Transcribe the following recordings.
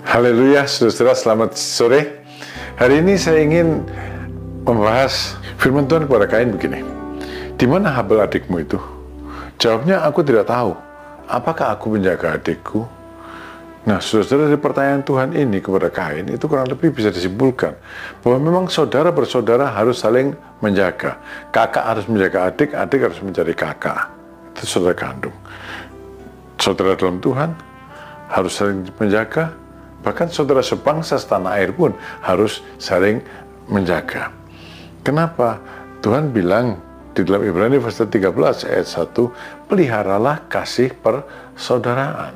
Haleluya, saudara, selamat sore. Hari ini saya ingin membahas firman Tuhan kepada Kain begini. Di mana Habel adikmu itu? Jawabnya, aku tidak tahu. Apakah aku menjaga adikku? Nah, saudara, dari pertanyaan Tuhan ini kepada Kain, itu kurang lebih bisa disimpulkan bahwa memang saudara bersaudara harus saling menjaga. Kakak harus menjaga adik, adik harus mencari kakak. Itu saudara kandung. Saudara dalam Tuhan harus saling menjaga. Bahkan saudara sebangsa setanah air pun harus saling menjaga. Kenapa? Tuhan bilang di dalam Ibrani pasal 13 ayat 1, peliharalah kasih persaudaraan.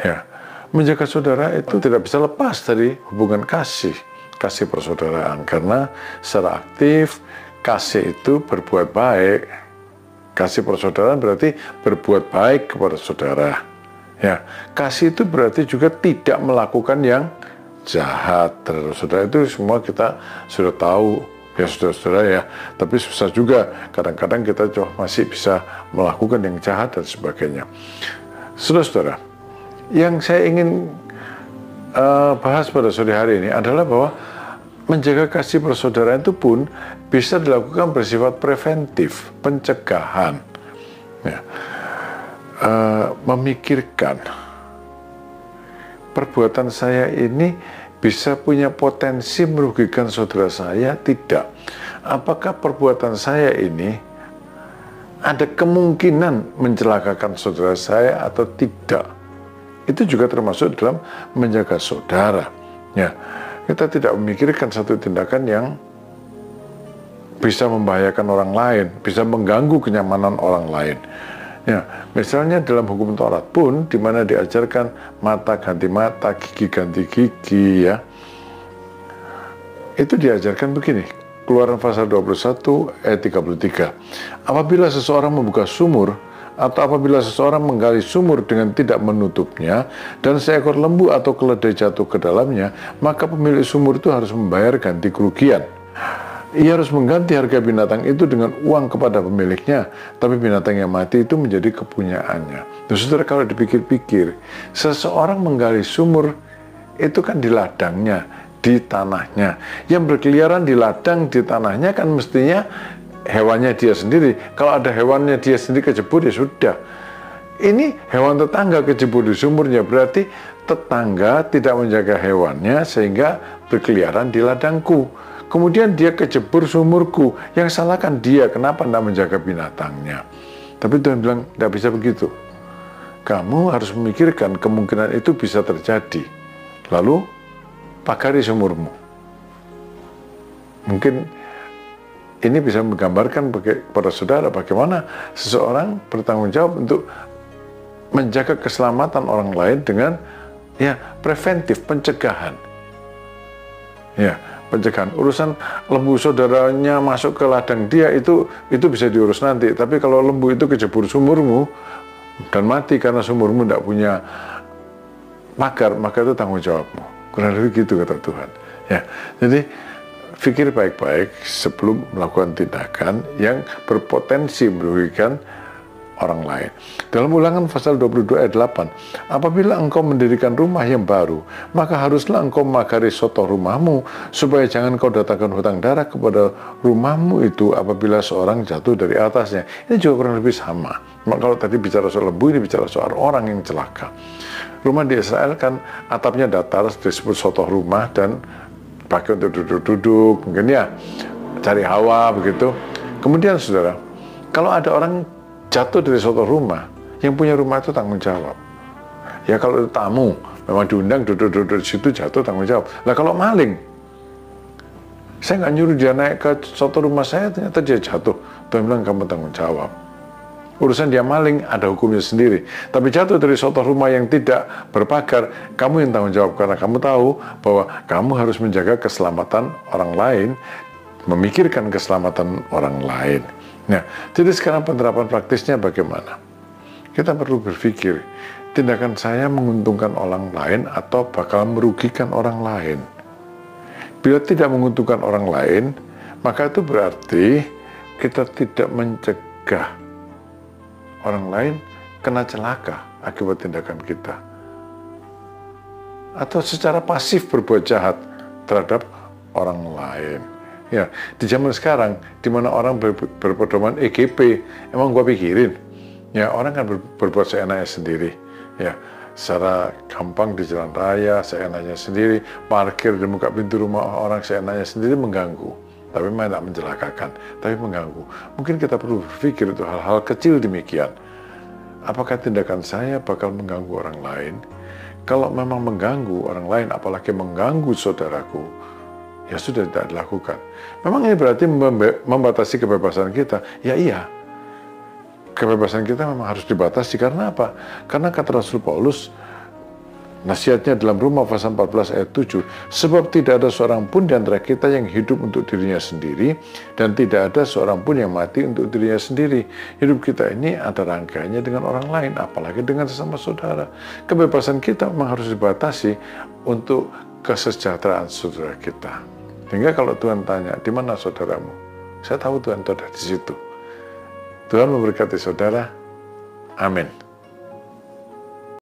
Ya, menjaga saudara itu tidak bisa lepas dari hubungan kasih persaudaraan, karena secara aktif kasih itu berbuat baik. Kasih persaudaraan berarti berbuat baik kepada saudara. Ya, kasih itu berarti juga tidak melakukan yang jahat terhadap saudara. Itu semua kita sudah tahu ya, saudara-saudara ya. Tapi susah juga, kadang-kadang kita masih bisa melakukan yang jahat dan sebagainya. Saudara-saudara, yang saya ingin bahas pada sore hari ini adalah bahwa menjaga kasih persaudaraan itu pun bisa dilakukan bersifat preventif, pencegahan. Ya. Memikirkan perbuatan saya ini bisa punya potensi merugikan saudara saya, tidak. Apakah perbuatan saya ini ada kemungkinan mencelakakan saudara saya atau tidak? Itu juga termasuk dalam menjaga saudara. Ya, kita tidak memikirkan satu tindakan yang bisa membahayakan orang lain, bisa mengganggu kenyamanan orang lain. Ya, misalnya dalam hukum Taurat pun, di mana diajarkan mata ganti mata, gigi ganti gigi, ya, itu diajarkan begini. Keluaran pasal 21 ayat 33. Apabila seseorang membuka sumur, atau apabila seseorang menggali sumur dengan tidak menutupnya, dan seekor lembu atau keledai jatuh ke dalamnya, maka pemilik sumur itu harus membayar ganti kerugian. Ia harus mengganti harga binatang itu dengan uang kepada pemiliknya, tapi binatang yang mati itu menjadi kepunyaannya. Nah, saudara, kalau dipikir-pikir, seseorang menggali sumur itu kan di ladangnya, di tanahnya. Yang berkeliaran di ladang, di tanahnya kan mestinya hewannya dia sendiri. Kalau ada hewannya dia sendiri kejebur, ya sudah. Ini hewan tetangga kejebur di sumurnya, berarti tetangga tidak menjaga hewannya sehingga berkeliaran di ladangku. Kemudian dia kejebur sumurku, yang salahkan dia, kenapa tidak menjaga binatangnya? Tapi Tuhan bilang, tidak bisa begitu. Kamu harus memikirkan kemungkinan itu bisa terjadi. Lalu, pagari sumurmu. Mungkin ini bisa menggambarkan kepada saudara bagaimana seseorang bertanggung jawab untuk menjaga keselamatan orang lain dengan ya preventif, pencegahan. Ya, pencegahan. Urusan lembu saudaranya masuk ke ladang dia itu bisa diurus nanti. Tapi kalau lembu itu kejebur sumurmu dan mati karena sumurmu tidak punya pagar, maka itu tanggung jawabmu. Kurang lebih gitu kata Tuhan. Ya, jadi pikir baik-baik sebelum melakukan tindakan yang berpotensi merugikan orang lain. Dalam Ulangan pasal 22 ayat 8, apabila engkau mendirikan rumah yang baru, maka haruslah engkau memagari sotoh rumahmu, supaya jangan kau datangkan hutang darah kepada rumahmu itu apabila seorang jatuh dari atasnya. Ini juga kurang lebih sama. Kalau tadi bicara soal lembu, ini bicara soal orang yang celaka. Rumah di Israel kan atapnya datar, disebut sotoh rumah, dan pakai untuk duduk-duduk, mungkin ya cari hawa begitu. Kemudian saudara, kalau ada orang jatuh dari suatu rumah, yang punya rumah itu tanggung jawab. Ya kalau itu tamu, memang diundang duduk-duduk di situ, jatuh tanggung jawab. Nah kalau maling, saya nggak nyuruh dia naik ke suatu rumah saya, ternyata dia jatuh. Tuhan bilang kamu tanggung jawab. Urusan dia maling ada hukumnya sendiri. Tapi jatuh dari suatu rumah yang tidak berpagar, kamu yang tanggung jawab, karena kamu tahu bahwa kamu harus menjaga keselamatan orang lain, memikirkan keselamatan orang lain. Nah, jadi sekarang penerapan praktisnya bagaimana? Kita perlu berpikir, tindakan saya menguntungkan orang lain atau bakal merugikan orang lain? Bila tidak menguntungkan orang lain, maka itu berarti kita tidak mencegah orang lain kena celaka akibat tindakan kita. atau secara pasif berbuat jahat terhadap orang lain. Ya, di zaman sekarang, di mana orang berpedoman EGP, emang gua pikirin, ya orang kan berbuat seenaknya sendiri, ya, secara gampang di jalan raya, seenaknya sendiri, parkir di muka pintu rumah orang seenaknya sendiri mengganggu, tapi memang tidak mencelakakan, tapi mengganggu. Mungkin kita perlu berpikir untuk hal-hal kecil demikian. Apakah tindakan saya bakal mengganggu orang lain? Kalau memang mengganggu orang lain, apalagi mengganggu saudaraku, ya sudah tidak dilakukan. Memang ini berarti membatasi kebebasan kita. Ya iya, kebebasan kita memang harus dibatasi. Karena apa? Karena kata Rasul Paulus, nasihatnya dalam Roma pasal 14 ayat 7, sebab tidak ada seorang pun di antara kita yang hidup untuk dirinya sendiri, dan tidak ada seorang pun yang mati untuk dirinya sendiri. Hidup kita ini ada rangkaiannya dengan orang lain, apalagi dengan sesama saudara. Kebebasan kita memang harus dibatasi untuk kesejahteraan saudara kita. Sehingga kalau Tuhan tanya, di mana saudaramu? Saya tahu Tuhan itu ada di situ. Tuhan memberkati saudara. Amin.